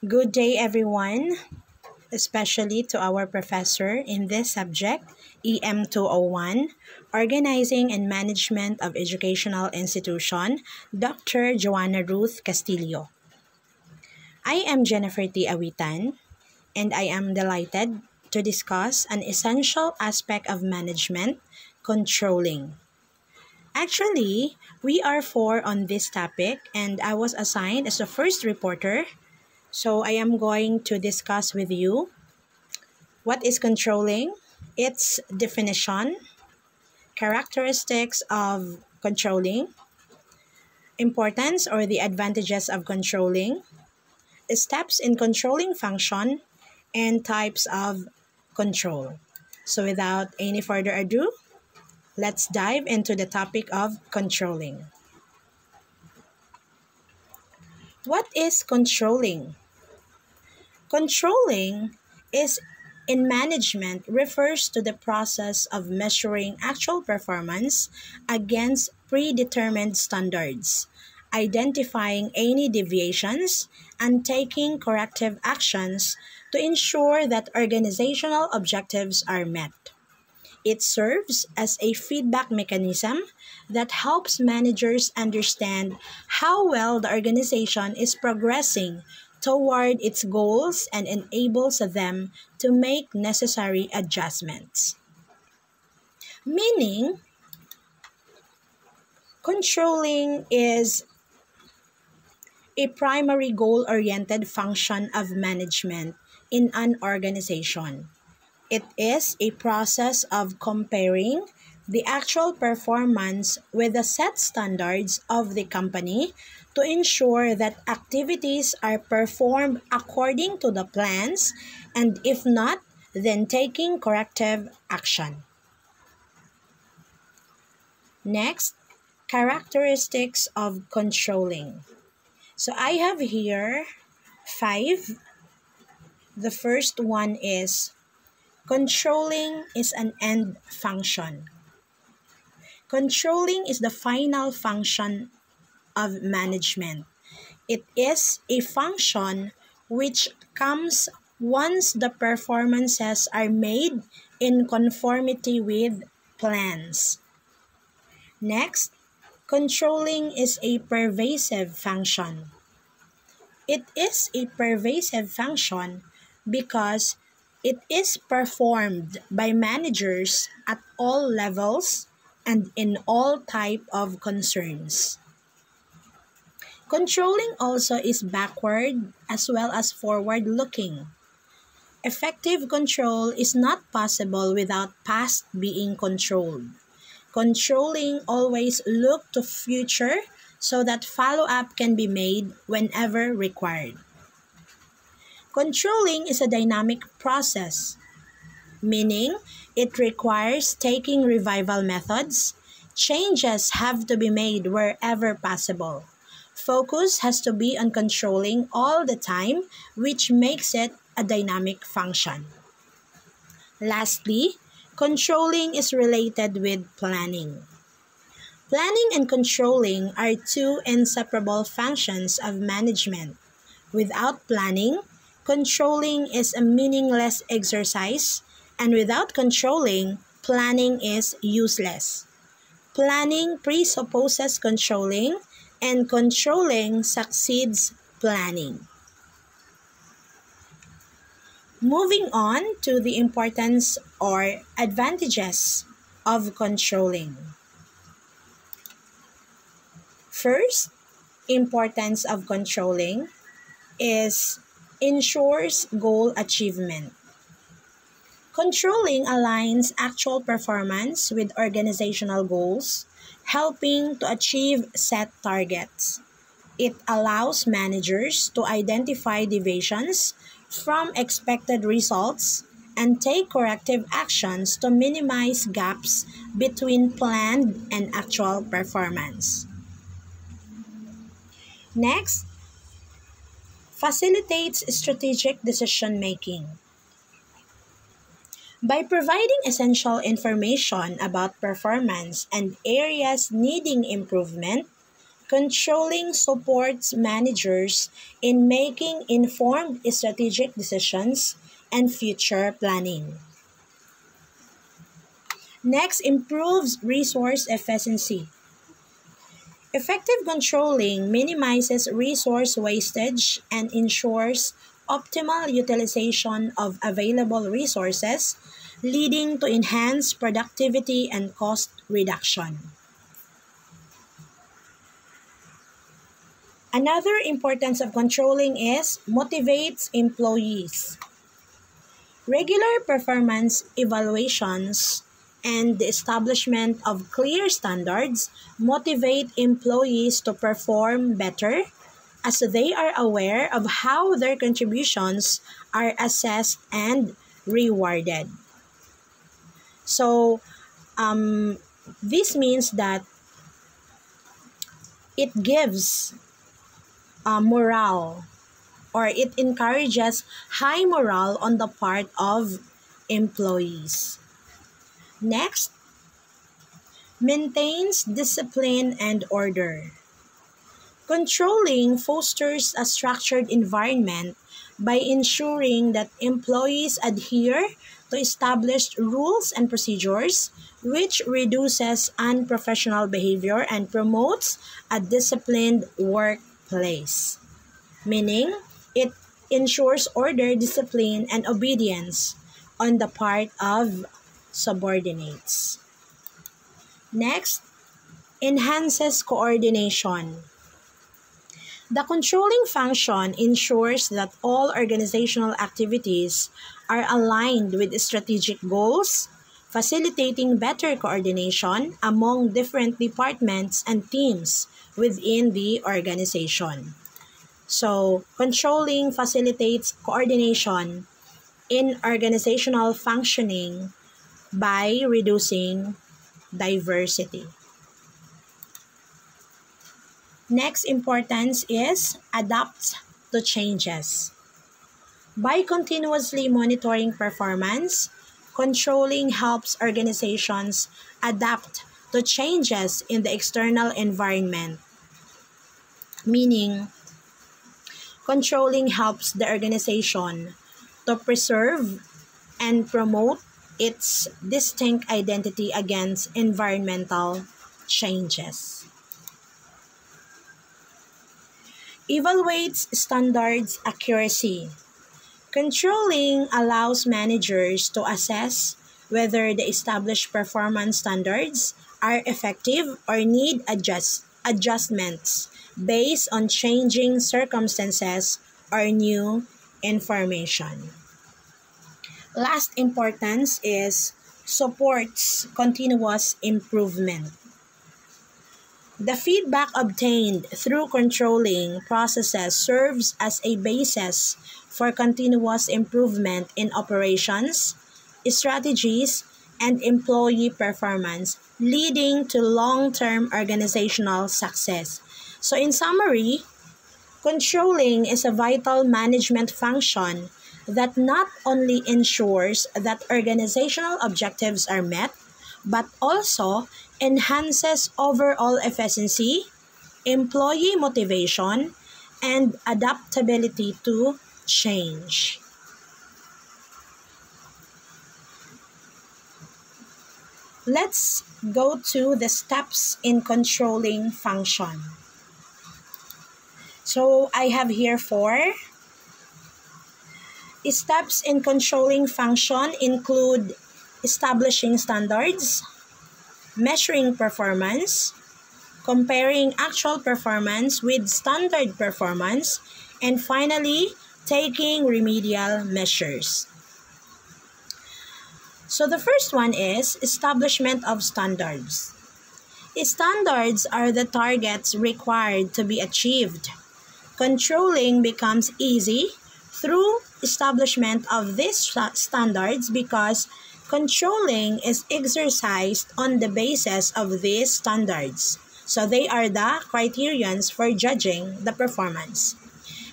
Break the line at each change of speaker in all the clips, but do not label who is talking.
Good day, everyone, especially to our professor in this subject, EM 201, Organizing and Management of Educational Institution, Dr. Joanna Ruth Castillo. I am Jennifer T. Awitan, and I am delighted to discuss an essential aspect of management, controlling. Actually, we are four on this topic, and I was assigned as the first reporter. So I am going to discuss with you what is controlling, its definition, characteristics of controlling, importance or the advantages of controlling, steps in controlling function, and types of control. So without any further ado, let's dive into the topic of controlling. What is controlling? Controlling is in management refers to the process of measuring actual performance against predetermined standards, identifying any deviations, and taking corrective actions to ensure that organizational objectives are met. It serves as a feedback mechanism that helps managers understand how well the organization is progressing toward its goals and enables them to make necessary adjustments. Meaning, controlling is a primary goal-oriented function of management in an organization. It is a process of comparing the actual performance with the set standards of the company to ensure that activities are performed according to the plans, and if not, then taking corrective action. Next, characteristics of controlling. So I have here 5. The first one is controlling is an end function. Controlling is the final function of management. It is a function which comes once the performances are made in conformity with plans. Next, controlling is a pervasive function. It is a pervasive function because it is performed by managers at all levels and in all type of concerns. Controlling also is backward as well as forward-looking. Effective control is not possible without past being controlled. Controlling always look to future so that follow-up can be made whenever required. Controlling is a dynamic process, meaning it requires taking revival methods. Changes have to be made wherever possible. Focus has to be on controlling all the time, which makes it a dynamic function. Lastly, controlling is related with planning. Planning and controlling are two inseparable functions of management. Without planning, controlling is a meaningless exercise, and without controlling, planning is useless. Planning presupposes controlling, and controlling succeeds planning. Moving on to the importance or advantages of controlling. First, importance of controlling is ensures goal achievement. Controlling aligns actual performance with organizational goals, helping to achieve set targets. It allows managers to identify deviations from expected results and take corrective actions to minimize gaps between planned and actual performance. Next, facilitates strategic decision-making. By providing essential information about performance and areas needing improvement, Controlling supports managers in making informed strategic decisions and future planning. Next, improves resource efficiency. Effective controlling minimizes resource wastage and ensures optimal utilization of available resources, leading to enhanced productivity and cost reduction. Another importance of controlling is motivates employees. Regular performance evaluations and the establishment of clear standards motivate employees to perform better as they are aware of how their contributions are assessed and rewarded. So, this means that it gives morale, or it encourages high morale on the part of employees. Next, maintains discipline and order. Controlling fosters a structured environment by ensuring that employees adhere to established rules and procedures, which reduces unprofessional behavior and promotes a disciplined workplace. Meaning, it ensures order, discipline, and obedience on the part of subordinates. Next, enhances coordination. The controlling function ensures that all organizational activities are aligned with strategic goals, facilitating better coordination among different departments and teams within the organization. So, controlling facilitates coordination in organizational functioning by reducing diversity. Next importance is adapt to changes. By continuously monitoring performance, controlling helps organizations adapt to changes in the external environment. Meaning, controlling helps the organization to preserve and promote its distinct identity against environmental changes. Evaluates standards accuracy. Controlling allows managers to assess whether the established performance standards are effective or need adjustments based on changing circumstances or new information. Last importance is supports continuous improvement. The feedback obtained through controlling processes serves as a basis for continuous improvement in operations, strategies, and employee performance, leading to long-term organizational success. So in summary, controlling is a vital management function that not only ensures that organizational objectives are met, but also enhances overall efficiency, employee motivation, and adaptability to change. Let's go to the steps in controlling function. So I have here 4. Steps in controlling function include establishing standards, measuring performance, comparing actual performance with standard performance, and finally, taking remedial measures. So the first one is establishment of standards. Standards are the targets required to be achieved. Controlling becomes easy through establishment of these standards because controlling is exercised on the basis of these standards. So they are the criterions for judging the performance.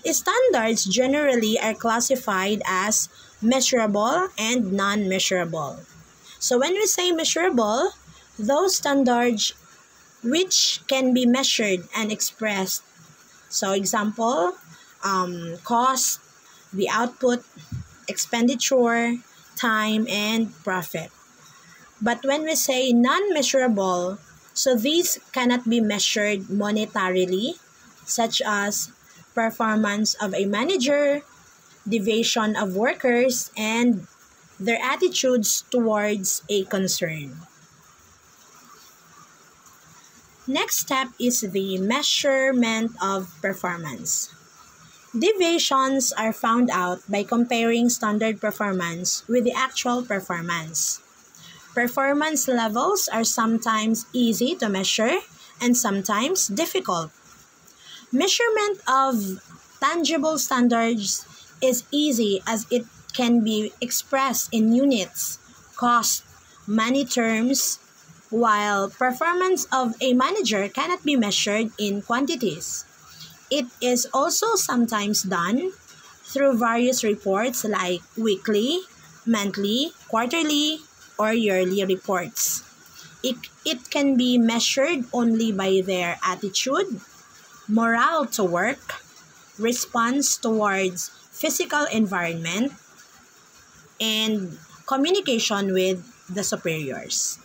Standards generally are classified as measurable and non-measurable. So when we say measurable, those standards which can be measured and expressed. So example, cost, the output, expenditure, time, and profit. But when we say non-measurable, so these cannot be measured monetarily, such as performance of a manager, deviation of workers, and their attitudes towards a concern. Next step is the measurement of performance. Deviations are found out by comparing standard performance with the actual performance. Performance levels are sometimes easy to measure and sometimes difficult. Measurement of tangible standards is easy as it can be expressed in units, cost, money terms, while performance of a manager cannot be measured in quantities. It is also sometimes done through various reports like weekly, monthly, quarterly, or yearly reports. It can be measured only by their attitude, morale to work, response towards physical environment, and communication with the superiors.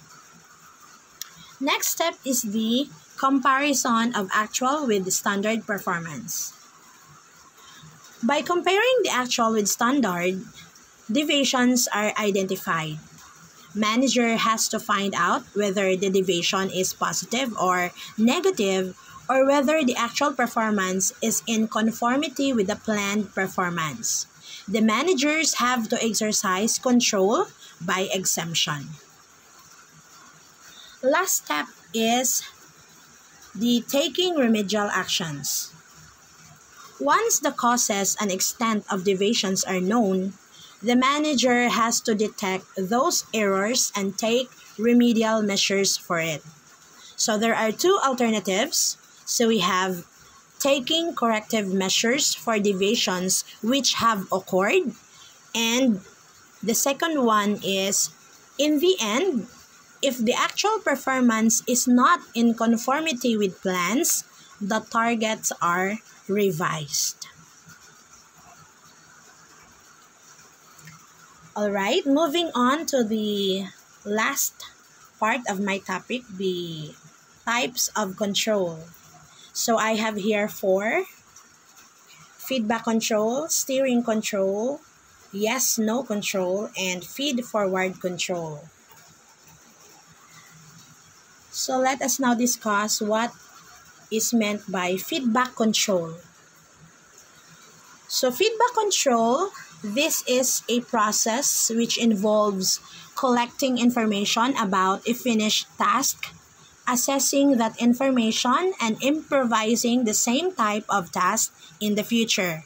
Next step is the comparison of actual with standard performance. By comparing the actual with standard, deviations are identified. Manager has to find out whether the deviation is positive or negative, or whether the actual performance is in conformity with the planned performance. The managers have to exercise control by exemption. Last step is the taking remedial actions. Once the causes and extent of deviations are known, the manager has to detect those errors and take remedial measures for it. So there are two alternatives. So we have taking corrective measures for deviations which have occurred, and the second one is, in the end, if the actual performance is not in conformity with plans, the targets are revised. Alright, moving on to the last part of my topic, the types of control. So I have here 4: feedback control, steering control, yes-no control, and feed-forward control. So let us now discuss what is meant by feedback control. So feedback control, this is a process which involves collecting information about a finished task, assessing that information, and improvising the same type of task in the future.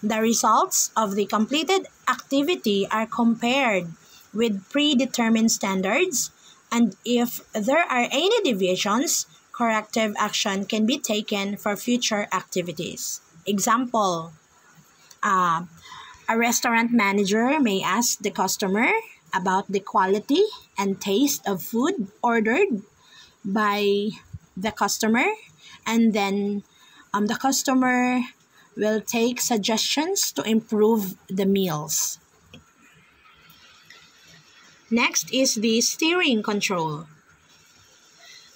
The results of the completed activity are compared with predetermined standards, and if there are any deviations, corrective action can be taken for future activities. Example, a restaurant manager may ask the customer about the quality and taste of food ordered by the customer, and then the customer will take suggestions to improve the meals. Next is the steering control.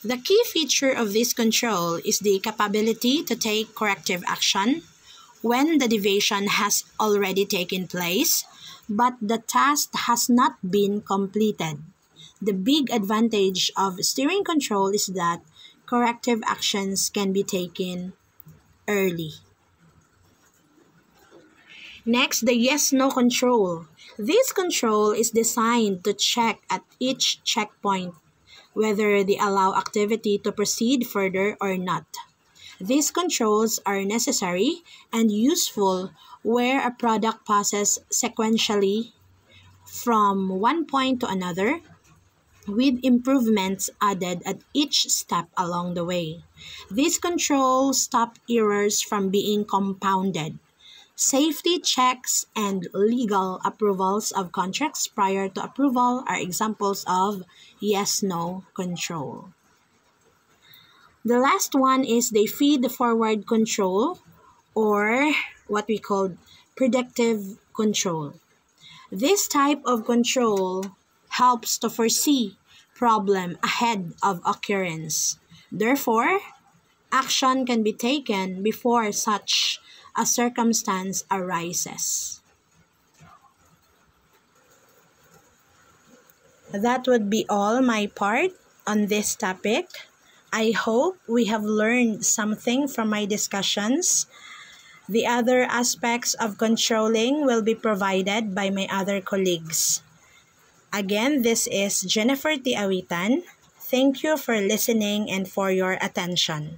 The key feature of this control is the capability to take corrective action when the deviation has already taken place, but the task has not been completed. The big advantage of steering control is that corrective actions can be taken early. Next, the yes-no control. This control is designed to check at each checkpoint whether they allow activity to proceed further or not. These controls are necessary and useful where a product passes sequentially from one point to another, with improvements added at each step along the way. These controls stop errors from being compounded. Safety checks and legal approvals of contracts prior to approval are examples of yes-no control. The last one is they feed forward control, or what we call predictive control. This type of control helps to foresee problem ahead of occurrence. Therefore, action can be taken before such a circumstance arises. That would be all my part on this topic. I hope we have learned something from my discussions. The other aspects of controlling will be provided by my other colleagues. Again, this is Jennifer T. Awitan. Thank you for listening and for your attention.